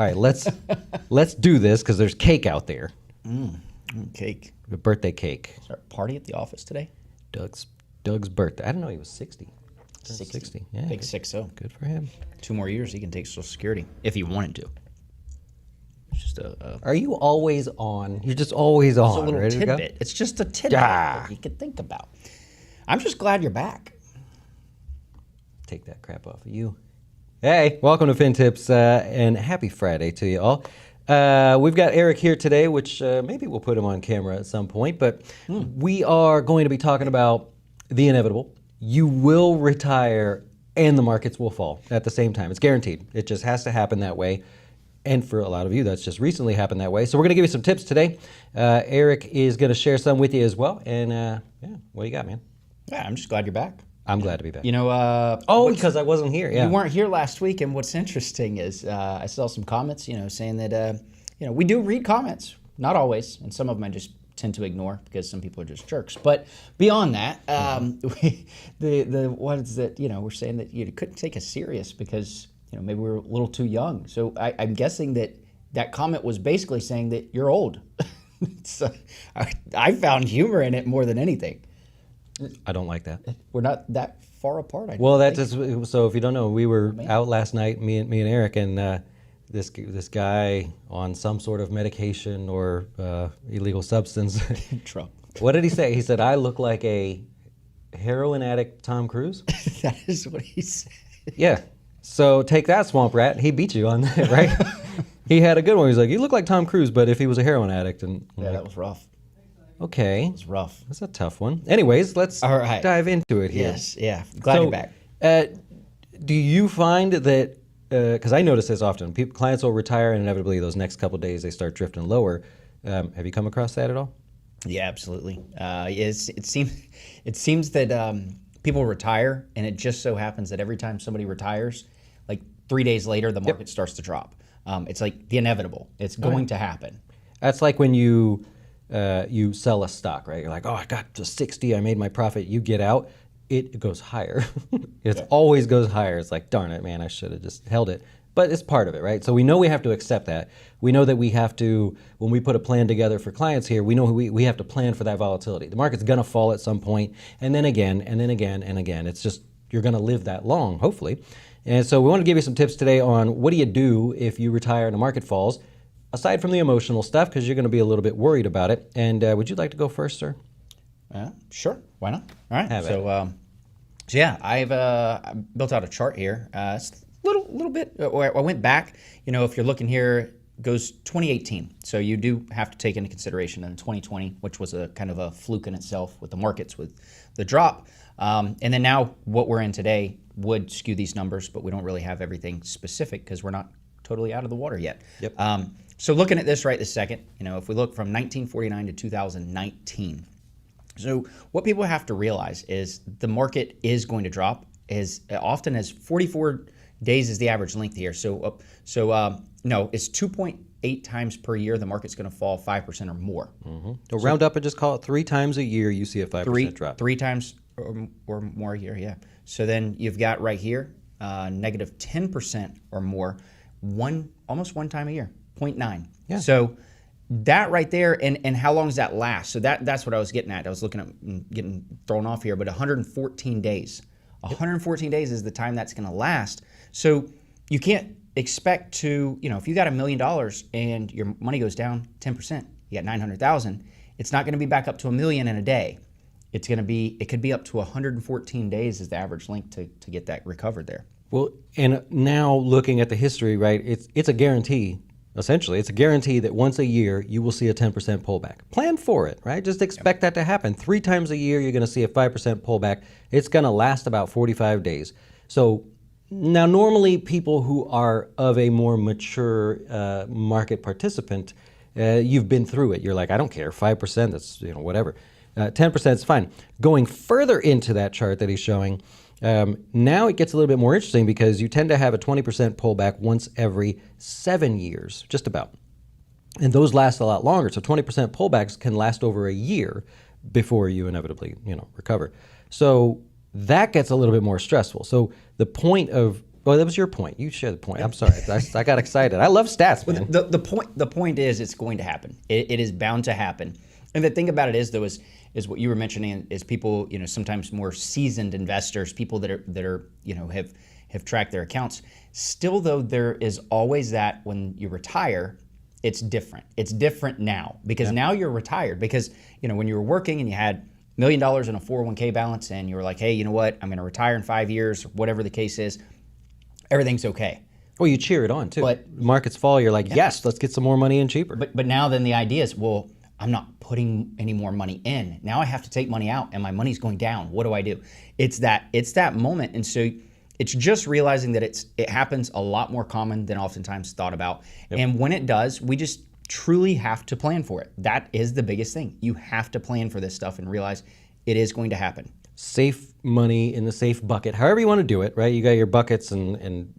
right, let's do this because there's cake out there. Cake. A birthday cake. Is there a party at the office today? Doug's birthday. I didn't know he was 60. 60. Yeah. Big 6-0. Good for him. 2 more years, he can take Social Security if he wanted to. It's just Are you always on? You're just always on. a little ready to go? tidbit. It's just a tidbit that you could think about. I'm just glad you're back. Take that crap off of you. Hey, welcome to FinTips and happy Friday to you all. We've got Eric here today, which maybe we'll put him on camera at some point, but we are going to be talking about the inevitable. You will retire and the markets will fall at the same time. It's guaranteed. It just has to happen that way. And for a lot of you, that's just recently happened that way. So we're going to give you some tips today. Eric is going to share some with you as well. And yeah, what do you got, man? Yeah, I'm just glad you're back. I'm glad to be back. You know, because I wasn't here. Yeah. You weren't here last week, and what's interesting is I saw some comments, saying that we do read comments, not always, and some of them I just tend to ignore because some people are just jerks. But beyond that, what is that? We're saying that you couldn't take us serious because maybe we were a little too young. So I'm guessing that comment was basically saying that you're old. So I found humor in it more than anything. I don't like that. We're not that far apart. So if you don't know, we were out last night, me and Eric, and this guy on some sort of medication or illegal substance. Trump. What did he say? He said, "I look like a heroin addict Tom Cruise." That is what he said. Yeah. So take that, swamp rat. He beat you on that, right? He had a good one. He's like, "You look like Tom Cruise, but if he was a heroin addict." And yeah, that was rough. Okay. It was rough. That's a tough one. Anyways, let's dive into it here. Yes, yeah. Glad you're back. Do you find that, because I notice this often, clients will retire and inevitably those next couple of days they start drifting lower. Have you come across that at all? Yeah, absolutely. It seems that people retire, and it just so happens that every time somebody retires, like 3 days later, the market starts to drop. It's like the inevitable. It's going to happen. That's like when you sell a stock, right? You're like, oh, I got to 60, I made my profit. You get out, it goes higher. It always goes higher. It's like, darn it, man, I should have just held it. But it's part of it, right? So we know we have to accept that. We know that we have to, when we put a plan together for clients here, we know we have to plan for that volatility. The market's gonna fall at some point, and then again, and then again, and again. It's just, you're gonna live that long, hopefully. And so we want to give you some tips today on what do you do if you retire and the market falls, aside from the emotional stuff, because you're going to be a little bit worried about it. And would you like to go first, sir? Sure. Why not? All right. So yeah, I've built out a chart here. It's a little bit. I went back. If you're looking here, it goes 2018. So you do have to take into consideration in 2020, which was a kind of a fluke in itself with the markets, with the drop. And then now what we're in today would skew these numbers, but we don't really have everything specific because we're not totally out of the water yet. Yep. So looking at this right this second, if we look from 1949 to 2019, so what people have to realize is the market is going to drop as often as 44 days is the average length here. So it's 2.8 times per year the market's going to fall 5% or more. Mm-hmm. So round up and just call it 3 times a year you see a 5% drop. 3 times or more a year, yeah. So then you've got right here negative 10% or more almost one time a year. 0.9. Yeah. So that right there, and how long does that last? So that's what I was getting at. I was looking at getting thrown off here, but 114 days. 114 days is the time that's going to last. So you can't expect to, if you got $1 million and your money goes down 10%, you got 900,000. It's not going to be back up to $1 million in a day. It could be up to 114 days is the average length to get that recovered there. Well, and now looking at the history, right? It's a guarantee. Essentially, it's a guarantee that once a year you will see a 10% pullback. Plan for it, right? Just expect that to happen. 3 times a year you're going to see a 5% pullback. It's going to last about 45 days. So now normally people who are of a more mature market participant, you've been through it. You're like, I don't care, 5%, that's whatever. 10% is fine. Going further into that chart that he's showing, now it gets a little bit more interesting because you tend to have a 20% pullback once every 7 years, just about. And those last a lot longer. So 20% pullbacks can last over a year before you inevitably, recover. So that gets a little bit more stressful. So the point of Oh, that was your point. You shared the point. I'm sorry. I got excited. I love stats, man. The point is it's going to happen. It is bound to happen. And the thing about it is, though, is what you were mentioning is people, sometimes more seasoned investors, people that are have tracked their accounts. Still, though, there is always that when you retire, it's different. It's different now because now you're retired. Because when you were working and you had $1 million in a 401k balance, and you were like, hey, you know what? I'm going to retire in 5 years, whatever the case is. Everything's okay. Well, you cheer it on too. But markets fall, you're like, yes, let's get some more money in cheaper. But now then the idea is, well, I'm not putting any more money in. Now I have to take money out and my money's going down. What do I do? It's that moment. And so it's just realizing that it happens a lot more common than oftentimes thought about. Yep. And when it does, we just truly have to plan for it. That is the biggest thing. You have to plan for this stuff and realize it is going to happen. Safe money in the safe bucket, however you want to do it, right? You got your buckets, and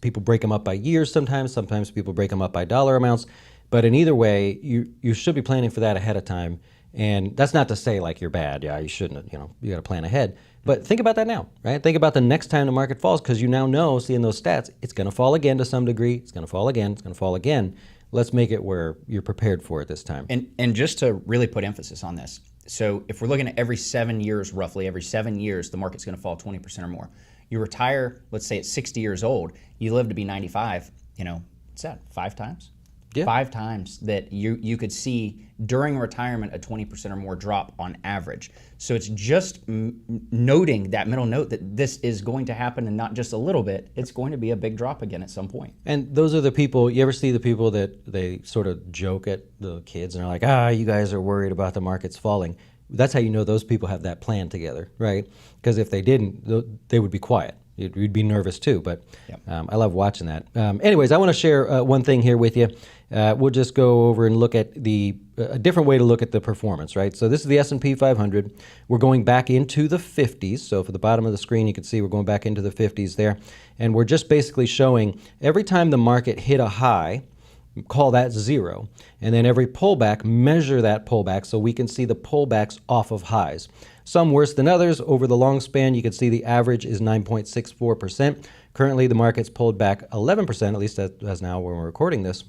people break them up by years sometimes. Sometimes people break them up by dollar amounts. But in either way, you should be planning for that ahead of time. And that's not to say like you're bad. Yeah, you shouldn't, you got to plan ahead. But think about that now, right? Think about the next time the market falls, because you now know, seeing those stats, it's going to fall again to some degree. It's going to fall again. It's going to fall again. Let's make it where you're prepared for it this time. And just to really put emphasis on this, so if we're looking at every 7 years, roughly every 7 years, the market's going to fall 20% or more. You retire, let's say at 60 years old, you live to be 95, what's that, 5 times? Yeah. 5 times that you could see during retirement a 20% or more drop on average. So it's just noting that middle note that this is going to happen, and not just a little bit. It's going to be a big drop again at some point. And those are the people, you ever see the people that they sort of joke at the kids and are like, you guys are worried about the markets falling. That's how you know those people have that plan together, right? Because if they didn't, they would be quiet. You'd be nervous too, but yep. I love watching that. Anyways, I want to share one thing here with you. We'll just go over and look at a different way to look at the performance, right? So this is the S&P 500. We're going back into the 50s. So for the bottom of the screen, you can see we're going back into the 50s there. And we're just basically showing every time the market hit a high, call that 0. And then every pullback, measure that pullback so we can see the pullbacks off of highs. Some worse than others. Over the long span, you can see the average is 9.64%. Currently, the market's pulled back 11%, at least as now when we're recording this.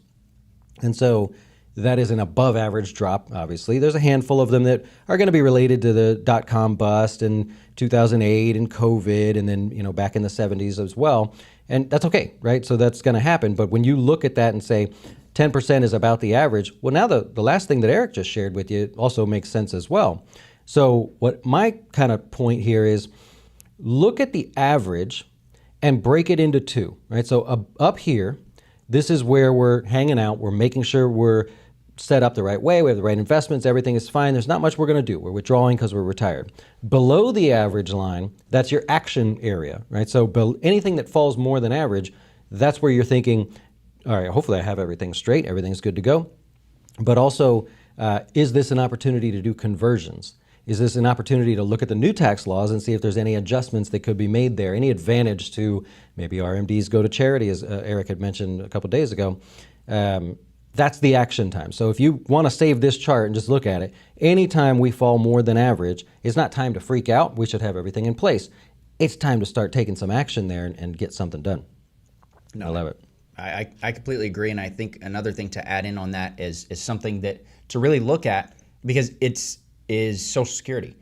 And so that is an above average drop, obviously. There's a handful of them that are going to be related to the dot-com bust in 2008 and COVID, and then back in the 70s as well. And that's okay, right? So that's going to happen. But when you look at that and say 10% is about the average, well, now the last thing that Eric just shared with you also makes sense as well. So what my kind of point here is, look at the average and break it into 2, right? So up here, this is where we're hanging out. We're making sure we're set up the right way. We have the right investments. Everything is fine. There's not much we're going to do. We're withdrawing because we're retired. Below the average line, that's your action area, right? So anything that falls more than average, that's where you're thinking, all right, hopefully I have everything straight. Everything's good to go. But also, is this an opportunity to do conversions? Is this an opportunity to look at the new tax laws and see if there's any adjustments that could be made there, any advantage to maybe RMDs go to charity, as Eric had mentioned a couple days ago. That's the action time. So if you want to save this chart and just look at it, anytime we fall more than average, it's not time to freak out. We should have everything in place. It's time to start taking some action there and get something done. No, I love it. I completely agree, and I think another thing to add in on that is something that to really look at, because is Social Security.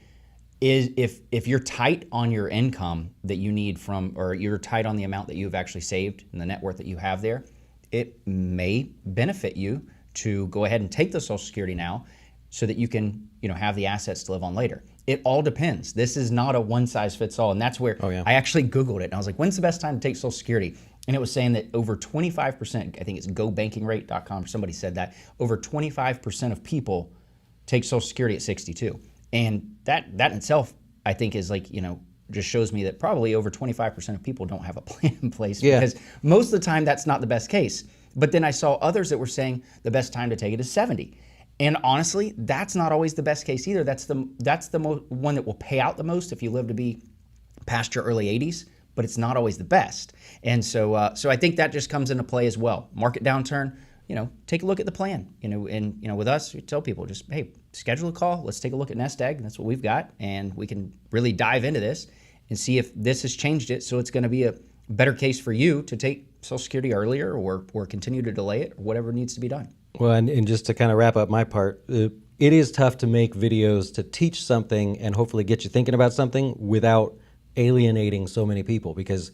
If you're tight on your income that you need or you're tight on the amount that you've actually saved and the net worth that you have there, it may benefit you to go ahead and take the Social Security now so that you can have the assets to live on later. It all depends. This is not a one size fits all, and that's where I actually Googled it and I was like, when's the best time to take Social Security? And it was saying that over 25%, I think it's gobankingrate.com, somebody said that, over 25% of people take Social Security at 62. And that in itself, I think is just shows me that probably over 25% of people don't have a plan in place, because most of the time that's not the best case. But then I saw others that were saying the best time to take it is 70. And honestly, that's not always the best case either. That's the one that will pay out the most if you live to be past your early 80s, but it's not always the best. And so I think that just comes into play as well. Market downturn, take a look at the plan. And with us, we tell people just, hey, schedule a call. Let's take a look at Nest Egg. That's what we've got, and we can really dive into this and see if this has changed it. So it's going to be better case for you to take Social Security earlier or continue to delay it or whatever needs to be done. Well, and just to kind of wrap up my part, it is tough to make videos to teach something and hopefully get you thinking about something without alienating so many people. Because,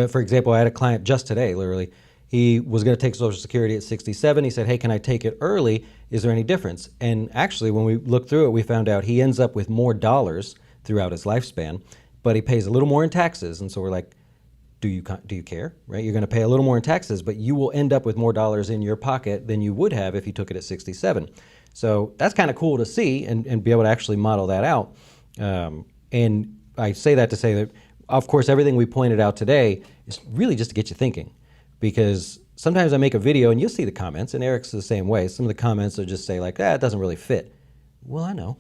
for example, I had a client just today, literally. He was going to take Social Security at 67. He said, hey, can I take it early? Is there any difference? And actually, when we looked through it, we found out he ends up with more dollars throughout his lifespan, but he pays a little more in taxes. And so we're like, do you care, right? You're going to pay a little more in taxes, but you will end up with more dollars in your pocket than you would have if you took it at 67. So that's kind of cool to see and be able to actually model that out. And I say that to say that, of course, everything we pointed out today is really just to get you thinking, because sometimes I make a video and you'll see the comments, and Eric's the same way. Some of the comments are just say like, it doesn't really fit. Well, I know,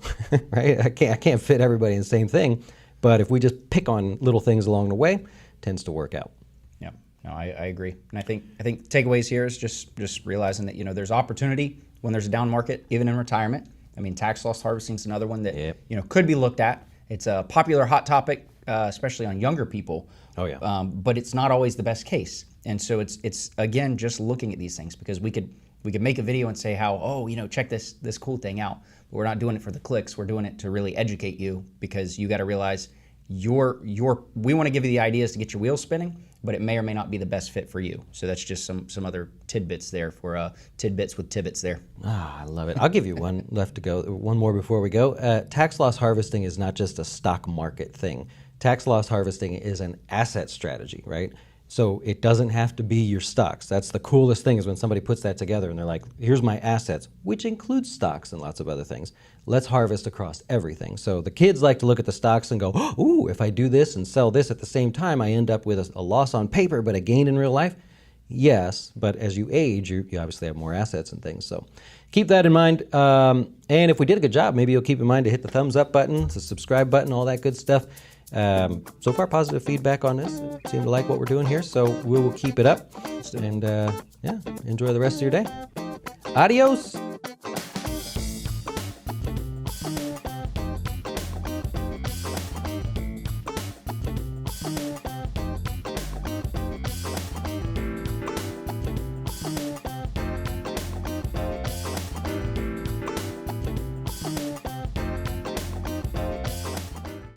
right? I can't fit everybody in the same thing, but if we just pick on little things along the way, it tends to work out. Yeah, no, I agree. And I think takeaways here is just realizing that, there's opportunity when there's a down market, even in retirement. I mean, tax loss harvesting is another one that, could be looked at. It's a popular hot topic, especially on younger people. Oh, yeah. But it's not always the best case. And so it's again, just looking at these things, because we could make a video and say how, check this cool thing out. But we're not doing it for the clicks. We're doing it to really educate you, because you got to realize we want to give you the ideas to get your wheels spinning, but it may or may not be the best fit for you. So that's just some other tidbits there for tidbits with tibbits there. I love it. I'll give you one left to go. One more before we go. Tax loss harvesting is not just a stock market thing. Tax loss harvesting is an asset strategy, right? So it doesn't have to be your stocks. That's the coolest thing, is when somebody puts that together and they're like, here's my assets, which includes stocks and lots of other things. Let's harvest across everything. So the kids like to look at the stocks and go, ooh, if I do this and sell this at the same time, I end up with a loss on paper, but a gain in real life. Yes, but as you age, you obviously have more assets and things. So keep that in mind. And if we did a good job, maybe you'll keep in mind to hit the thumbs up button, the subscribe button, all that good stuff. So far, positive feedback on this. Seem to like what we're doing here, so we will keep it up. And enjoy the rest of your day. Adios.